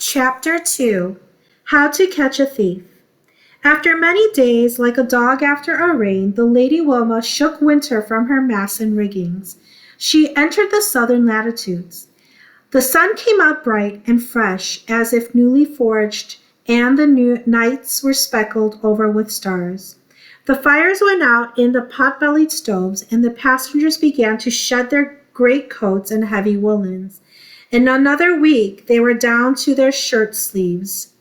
Chapter 2 How to Catch a Thief. After many days, like a dog after a rain, the Lady Wilma shook winter from her masts and riggings. She entered the southern latitudes. The sun came out bright and fresh, as if newly forged, and the nights were speckled over with stars. The fires went out in the pot-bellied stoves, and the passengers began to shed their great coats and heavy woolens. In another week, they were down to their shirt sleeves.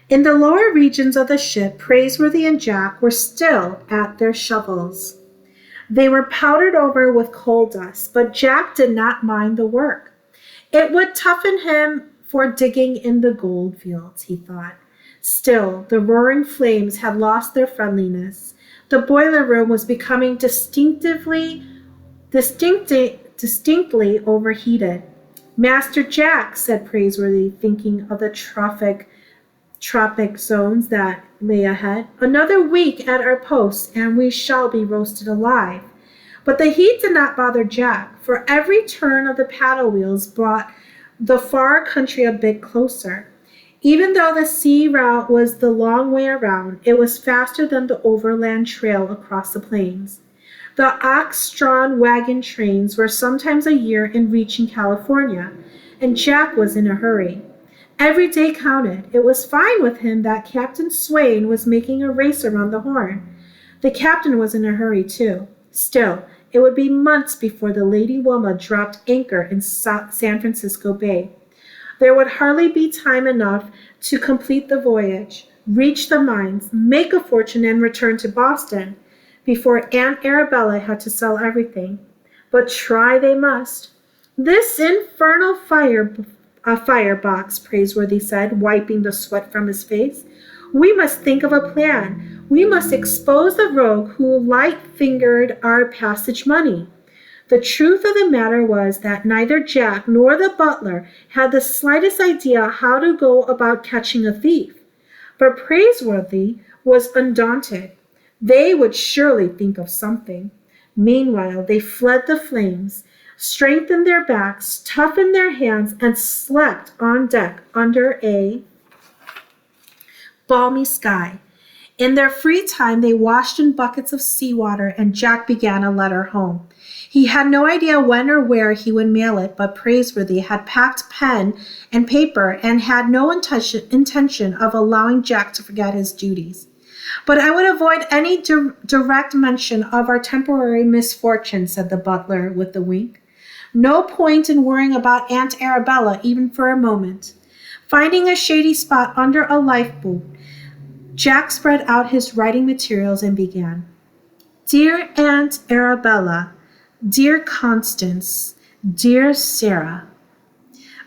In the lower regions of the ship, Praiseworthy and Jack were still at their shovels. They were powdered over with coal dust, but Jack did not mind the work. It would toughen him for digging in the gold fields, he thought. Still, the roaring flames had lost their friendliness. The boiler room was becoming distinctly overheated. Master Jack, said Praiseworthy, thinking of the tropic zones that lay ahead. Another week at our post, and we shall be roasted alive. But the heat did not bother Jack, for every turn of the paddle wheels brought the far country a bit closer. Even though the sea route was the long way around, it was faster than the overland trail across the plains. The ox-drawn wagon trains were sometimes a year in reaching California, and Jack was in a hurry. Every day counted. It was fine with him that Captain Swain was making a race around the Horn. The captain was in a hurry, too. Still, it would be months before the Lady Wilma dropped anchor in San Francisco Bay. There would hardly be time enough to complete the voyage, reach the mines, make a fortune, and return to Boston before Aunt Arabella had to sell everything. But try they must. This infernal firebox, Praiseworthy said, wiping the sweat from his face. We must think of a plan. We must expose the rogue who light-fingered our passage money. The truth of the matter was that neither Jack nor the butler had the slightest idea how to go about catching a thief. But Praiseworthy was undaunted. They would surely think of something. Meanwhile, they fled the flames, strengthened their backs, toughened their hands, and slept on deck under a balmy sky. In their free time, they washed in buckets of seawater, and Jack began a letter home. He had no idea when or where he would mail it, but Praiseworthy had packed pen and paper and had no intention of allowing Jack to forget his duties. But I would avoid any direct mention of our temporary misfortune, said the butler with a wink. No point in worrying about Aunt Arabella even for a moment. Finding a shady spot under a lifeboat, Jack spread out his writing materials and began. Dear Aunt Arabella, dear Constance, dear Sarah.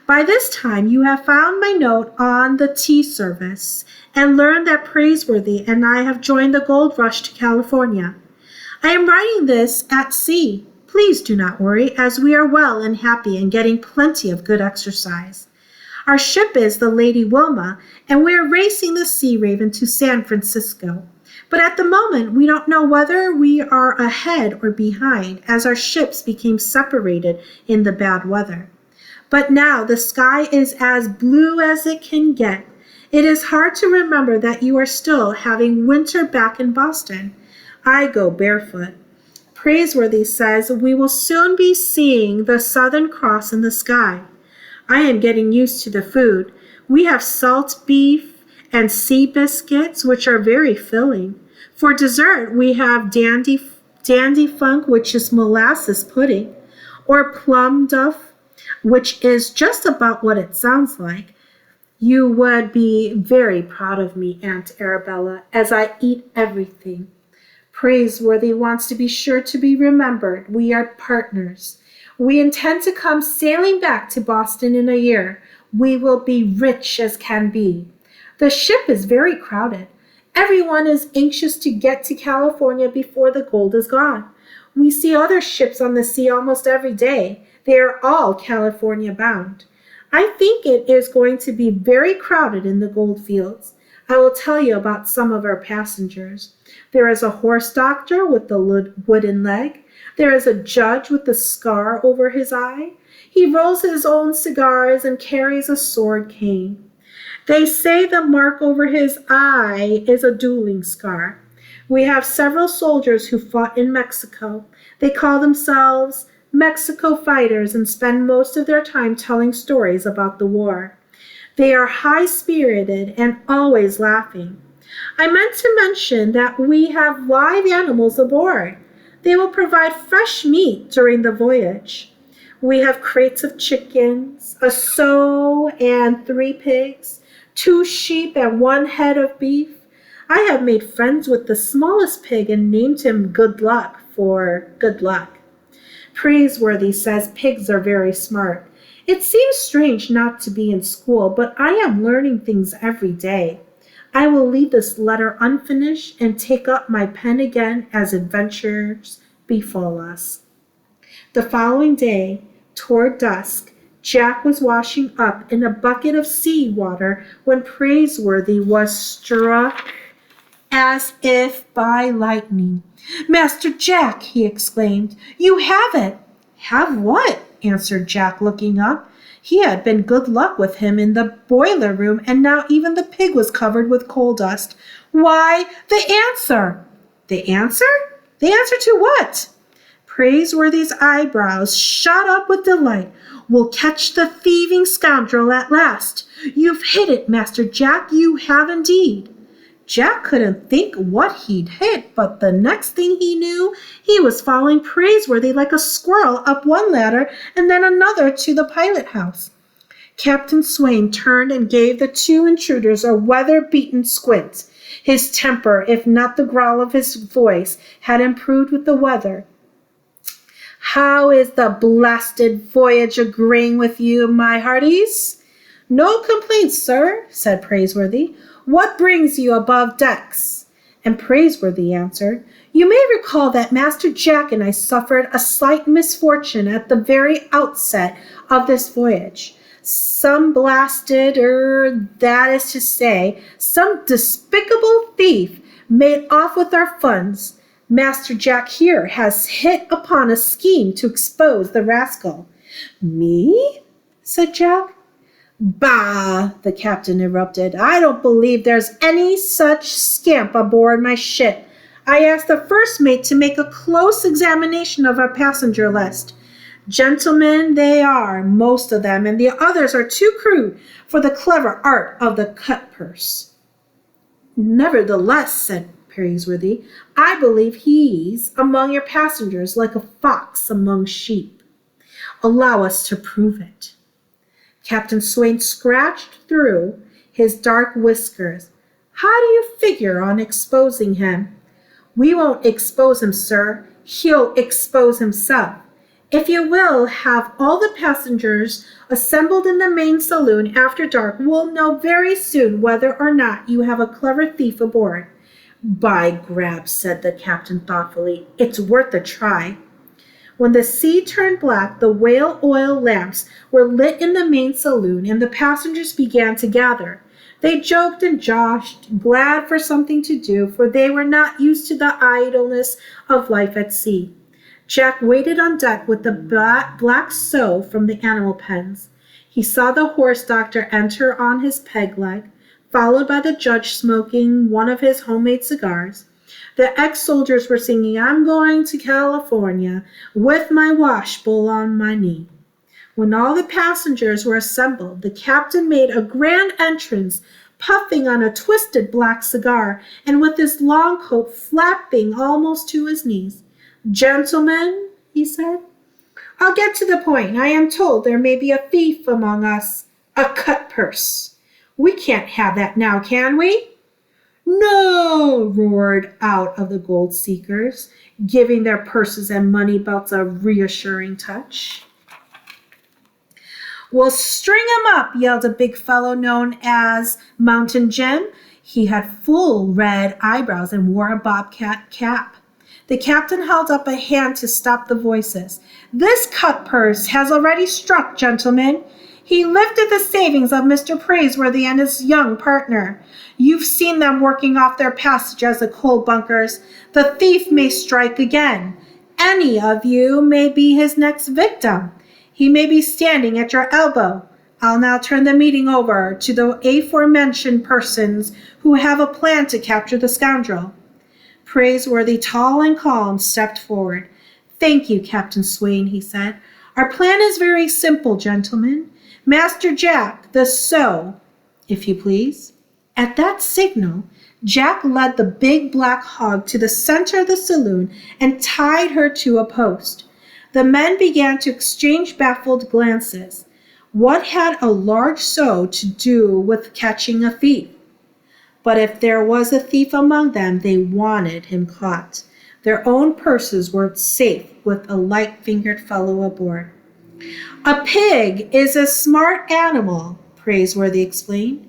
By this time you have found my note on the tea service and learned that Praiseworthy and I have joined the gold rush to California. I am writing this at sea. Please do not worry, as we are well and happy and getting plenty of good exercise. Our ship is the Lady Wilma, and we are racing the Sea Raven to San Francisco. But at the moment, we don't know whether we are ahead or behind, as our ships became separated in the bad weather. But now the sky is as blue as it can get. It is hard to remember that you are still having winter back in Boston. I go barefoot. Praiseworthy says we will soon be seeing the Southern Cross in the sky. I am getting used to the food. We have salt beef and sea biscuits, which are very filling. For dessert, we have dandy funk, which is molasses pudding, or plum duff, which is just about what it sounds like. You would be very proud of me, Aunt Arabella, as I eat everything. Praiseworthy wants to be sure to be remembered. We are partners. We intend to come sailing back to Boston in a year. We will be rich as can be. The ship is very crowded. Everyone is anxious to get to California before the gold is gone. We see other ships on the sea almost every day. They are all California bound. I think it is going to be very crowded in the gold fields. I will tell you about some of our passengers. There is a horse doctor with the wooden leg. There is a judge with a scar over his eye. He rolls his own cigars and carries a sword cane. They say the mark over his eye is a dueling scar. We have several soldiers who fought in Mexico. They call themselves Mexico fighters and spend most of their time telling stories about the war. They are high-spirited and always laughing. I meant to mention that we have live animals aboard. They will provide fresh meat during the voyage. We have crates of chickens, a sow and 3 pigs, 2 sheep and 1 head of beef. I have made friends with the smallest pig and named him Good Luck for good luck. Praiseworthy says pigs are very smart. It seems strange not to be in school, but I am learning things every day. I will leave this letter unfinished and take up my pen again as adventures befall us. The following day, toward dusk, Jack was washing up in a bucket of sea water when Praiseworthy was struck as if by lightning. "Master Jack," he exclaimed, "you have it." "Have what?" answered Jack, looking up. He had been Good Luck with him in the boiler room, and now even the pig was covered with coal dust. "Why, the answer." "The answer? The answer to what?" Praiseworthy's eyebrows shot up with delight. "We'll catch the thieving scoundrel at last. You've hit it, Master Jack, you have indeed." Jack couldn't think what he'd hit, but the next thing he knew, he was following Praiseworthy like a squirrel up one ladder and then another to the pilot house. Captain Swain turned and gave the 2 intruders a weather-beaten squint. His temper, if not the growl of his voice, had improved with the weather. "How is the blasted voyage agreeing with you, my hearties?" "No complaints, sir," said Praiseworthy. "What brings you above decks?" And Praiseworthy answered, "You may recall that Master Jack and I suffered a slight misfortune at the very outset of this voyage. Some blasted, that is to say, some despicable thief made off with our funds. Master Jack here has hit upon a scheme to expose the rascal." "Me?" said Jack. "Bah!" the captain erupted. "I don't believe there's any such scamp aboard my ship. I asked the first mate to make a close examination of our passenger list. Gentlemen they are, most of them, and the others are too crude for the clever art of the cut-purse." "Nevertheless," said Praiseworthy, "I believe he's among your passengers like a fox among sheep. Allow us to prove it." Captain Swain scratched through his dark whiskers. "How do you figure on exposing him?" "We won't expose him, sir. He'll expose himself. If you will have all the passengers assembled in the main saloon after dark, we'll know very soon whether or not you have a clever thief aboard." "By grab," said the captain thoughtfully, "it's worth a try." When the sea turned black, the whale oil lamps were lit in the main saloon, and the passengers began to gather. They joked and joshed, glad for something to do, for they were not used to the idleness of life at sea. Jack waited on deck with the black sow from the animal pens. He saw the horse doctor enter on his peg leg, followed by the judge smoking one of his homemade cigars. The ex-soldiers were singing, "I'm going to California with my washbowl on my knee." When all the passengers were assembled, the captain made a grand entrance, puffing on a twisted black cigar and with his long coat flapping almost to his knees. "Gentlemen," he said, "I'll get to the point. I am told there may be a thief among us, a cut-purse. We can't have that now, can we?" "No!" roared out of the gold seekers, giving their purses and money belts a reassuring touch. "Well, string him up," yelled a big fellow known as Mountain Jim. He had full red eyebrows and wore a bobcat cap. The captain held up a hand to stop the voices. "This cut-purse has already struck, gentlemen. He lifted the savings of Mr. Praiseworthy and his young partner. You've seen them working off their passage as the coal bunkers. The thief may strike again. Any of you may be his next victim. He may be standing at your elbow. I'll now turn the meeting over to the aforementioned persons who have a plan to capture the scoundrel. Praiseworthy, tall and calm, stepped forward. Thank you, Captain Swain, he said. Our plan is very simple, gentlemen. Master Jack, the so, if you please. At that signal, Jack led the big black hog to the center of the saloon and tied her to a post. The men began to exchange baffled glances. What had a large sow to do with catching a thief? But if there was a thief among them, they wanted him caught. Their own purses were safe with a light-fingered fellow aboard. A pig is a smart animal, Praiseworthy explained.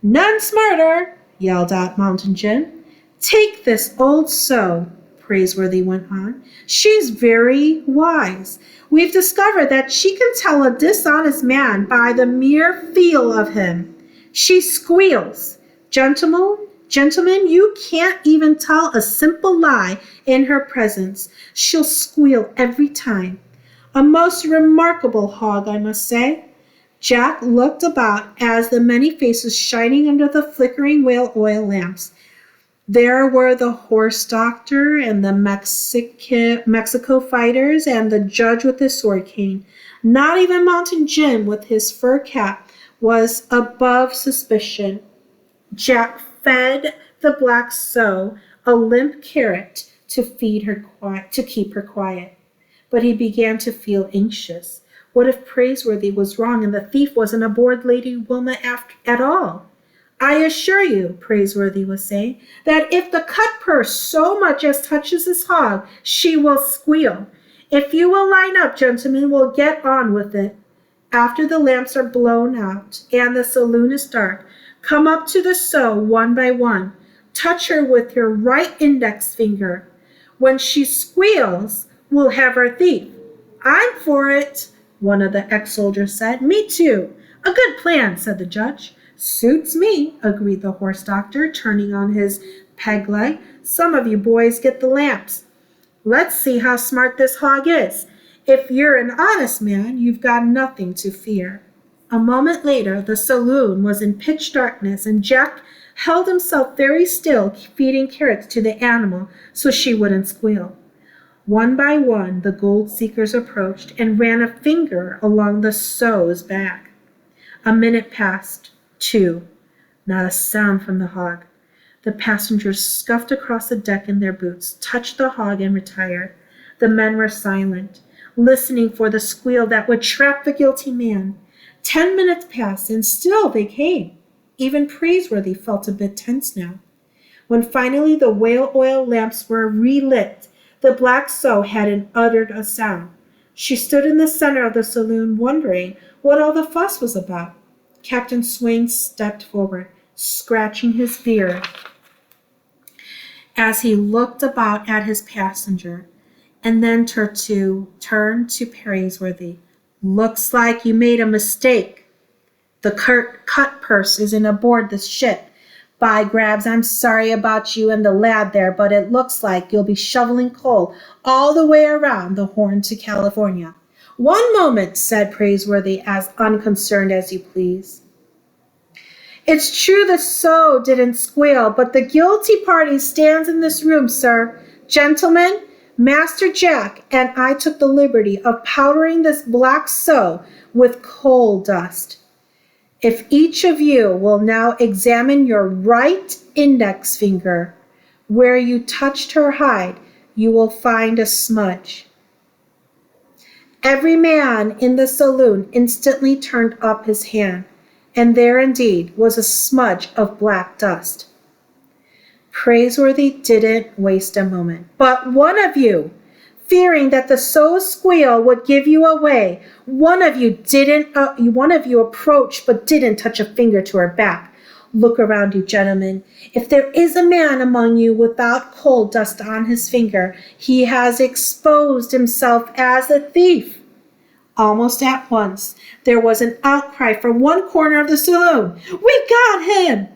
None smarter, yelled out Mountain Jim. Take this old sow, Praiseworthy went on. She's very wise. We've discovered that she can tell a dishonest man by the mere feel of him. She squeals. Gentlemen, you can't even tell a simple lie in her presence. She'll squeal every time. A most remarkable hog, I must say. Jack looked about as the many faces shining under the flickering whale oil lamps. There were the horse doctor and the Mexico fighters and the judge with his sword cane. Not even Mountain Jim with his fur cap was above suspicion. Jack fed the black sow a limp carrot to keep her quiet. But he began to feel anxious. What if Praiseworthy was wrong and the thief wasn't aboard Lady Wilma at all? I assure you, Praiseworthy was saying, that if the cut purse so much as touches this hog, she will squeal. If you will line up, gentlemen, we'll get on with it. After the lamps are blown out and the saloon is dark, come up to the sow one by one. Touch her with your right index finger. When she squeals, we'll have our thief. I'm for it, one of the ex-soldiers said. Me too. A good plan, said the judge. Suits me, agreed the horse doctor, turning on his peg leg. Some of you boys get the lamps. Let's see how smart this hog is. If you're an honest man, you've got nothing to fear. A moment later, the saloon was in pitch darkness, and Jack held himself very still, feeding carrots to the animal so she wouldn't squeal. One by one, the gold seekers approached and ran a finger along the sow's back. A minute passed. 2. Not a sound from the hog. The passengers scuffed across the deck in their boots, touched the hog, and retired. The men were silent, listening for the squeal that would trap the guilty man. 10 minutes passed, and still they came. Even Praiseworthy felt a bit tense now. When finally the whale oil lamps were relit, the black sow hadn't uttered a sound. She stood in the center of the saloon, wondering what all the fuss was about. Captain Swain stepped forward, scratching his beard as he looked about at his passenger, and then turned to Praiseworthy. Looks like you made a mistake. The cut purse isn't aboard this ship. By grabs, I'm sorry about you and the lad there, but it looks like you'll be shoveling coal all the way around the Horn to California. One moment, said Praiseworthy, as unconcerned as you please. It's true the sow didn't squeal, but the guilty party stands in this room, sir. Gentlemen, Master Jack and I took the liberty of powdering this black sow with coal dust. If each of you will now examine your right index finger, where you touched her hide, you will find a smudge. Every man in the saloon instantly turned up his hand, and there indeed was a smudge of black dust. Praiseworthy didn't waste a moment. But one of you, fearing that the sow's squeal would give you away, one of you approached but didn't touch a finger to her back. Look around you, gentlemen. If there is a man among you without coal dust on his finger, he has exposed himself as a thief. Almost at once, there was an outcry from one corner of the saloon. We got him!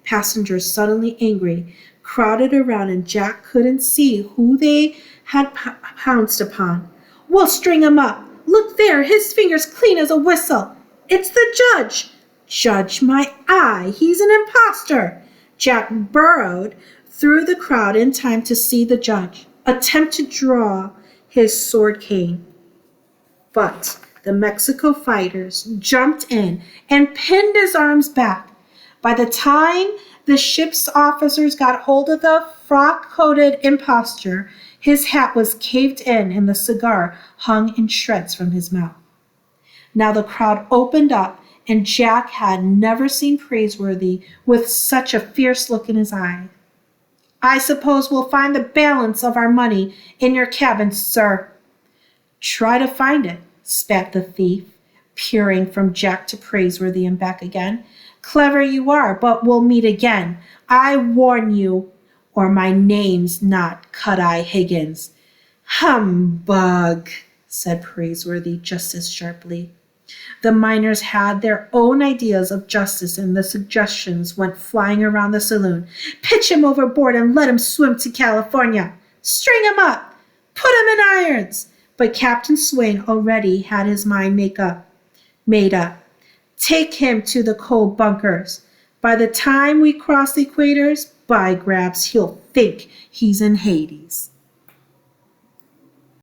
Passengers, suddenly angry, crowded around, and Jack couldn't see who they had pounced upon. We'll string him up. Look there, his finger's clean as a whistle. It's the judge! Judge my eye! He's an impostor! Jack burrowed through the crowd in time to see the judge attempt to draw his sword cane. But the Mexico fighters jumped in and pinned his arms back. By the time the ship's officers got hold of the frock-coated impostor, his hat was caved in and the cigar hung in shreds from his mouth. Now the crowd opened up, and Jack had never seen Praiseworthy with such a fierce look in his eye. I suppose we'll find the balance of our money in your cabin, sir. Try to find it, spat the thief, peering from Jack to Praiseworthy and back again. Clever you are, but we'll meet again. I warn you, or my name's not Cut-Eye Higgins. Humbug, said Praiseworthy just as sharply. The miners had their own ideas of justice, and the suggestions went flying around the saloon. Pitch him overboard and let him swim to California. String him up. Put him in irons. But Captain Swain already had his mind made up. Take him to the coal bunkers. By the time we cross the equators, by grabs, he'll think he's in Hades.